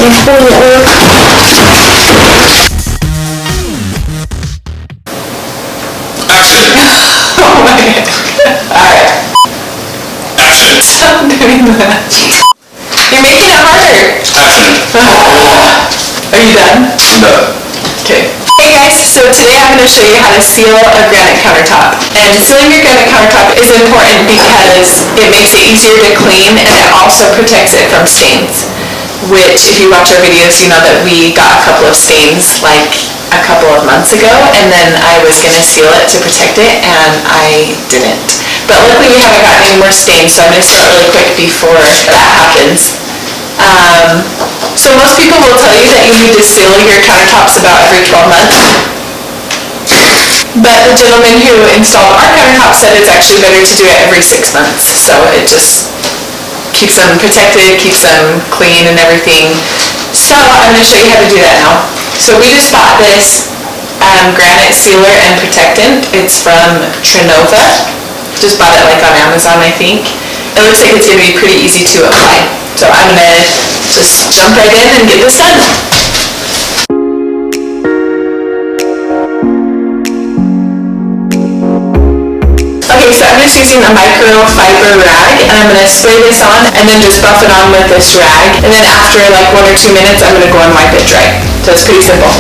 Oh my god. Alright. Stop doing that. You're making it harder. Are you done? No. Okay. Hey guys, so today I'm going to show you how to seal a granite countertop. And sealing your granite countertop is important because it makes it easier to clean and it also protects it from stains. Which, if you watch our videos, you know that we got a couple of stains like a couple of months ago, and then I was going to seal it to protect it, and I didn't. But luckily we haven't gotten any more stains, so I'm going to start really quick before that happens. So most people will tell you that you need to seal your countertops about every 12 months. But the gentleman who installed our countertop said it's actually better to do it every 6 months. So it just keeps them protected, keeps them clean and everything. So I'm going to show you how to do that now. So we just bought this granite sealer and protectant. It's from Trinova. Just bought it like on Amazon, I think. It looks like it's going to be pretty easy to apply. So I'm going to just jump right in and get this done. Okay, so I'm just using a microfiber rag, and I'm going to spray this on and then just buff it on with this rag. And then after like 1 or 2 minutes, I'm going to go and wipe it dry. So it's pretty simple.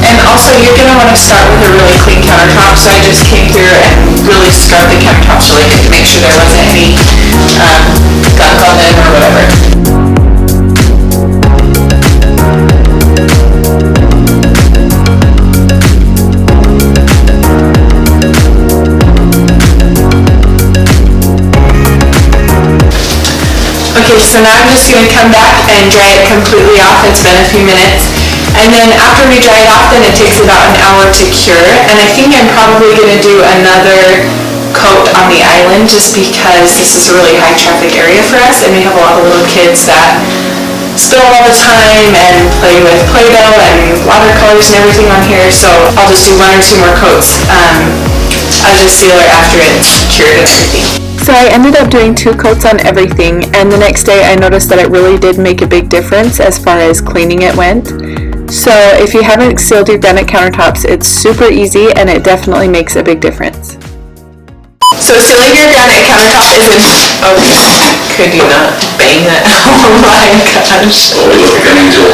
And also, you're going to want to start with a really clean countertop. So I just came through and really scrubbed the countertops really good to make sure there wasn't any gunk on them or whatever. Okay, so now I'm just going to come back and dry it completely off. It's been a few minutes. And then after we dry it off, then it takes about an hour to cure. And I think I'm probably going to do another coat on the island just because this is a really high traffic area for us and we have a lot of little kids that spill all the time and play with Play-Doh and watercolors and everything on here. So I'll just do 1 or 2 more coats of the sealer after it's cured and everything. So I ended up doing 2 coats on everything, and the next day I noticed that it really did make a big difference as far as cleaning it went. So if you haven't sealed your granite countertops, it's super easy and it definitely makes a big difference. So sealing your granite countertop could you not bang that? Oh my gosh. Oh, you look like an angel.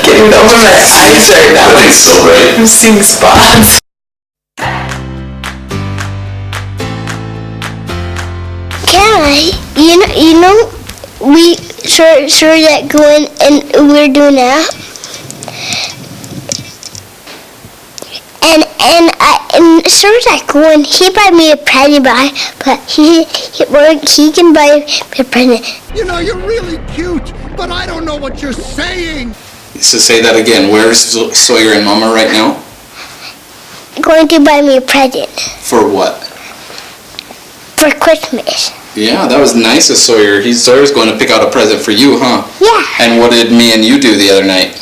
Getting over my eyes right now. Everything's so bright. I'm seeing spots. You know, we sure that going and we're doing that. And sure that going, he buy me a present, but he can buy me a present. You know, you're really cute, but I don't know what you're saying. So say that again. Where's Sawyer and Mama right now? Going to buy me a present. For what? For Christmas. Yeah, that was nice of Sawyer. Sawyer's going to pick out a present for you, huh? Yeah. And what did me and you do the other night?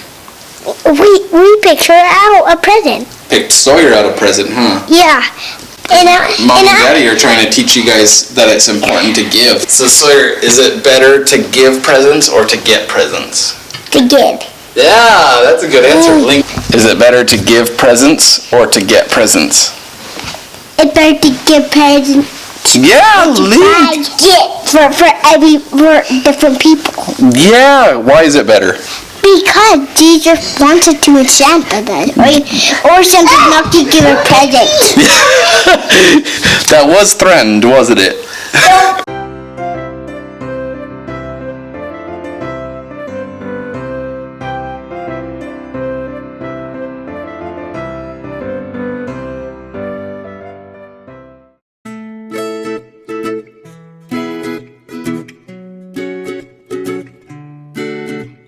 We picked her out a present. Picked Sawyer out a present, huh? Yeah. Mom and Daddy are trying to teach you guys that it's important to give. So Sawyer, is it better to give presents or to get presents? To give. Yeah, that's a good answer. Link. Is it better to give presents or to get presents? It's better to give presents. Yeah, Link. For different people. Yeah, why is it better? Because Jesus wanted to enchant us, or something not to give a present. That was threatened, wasn't it?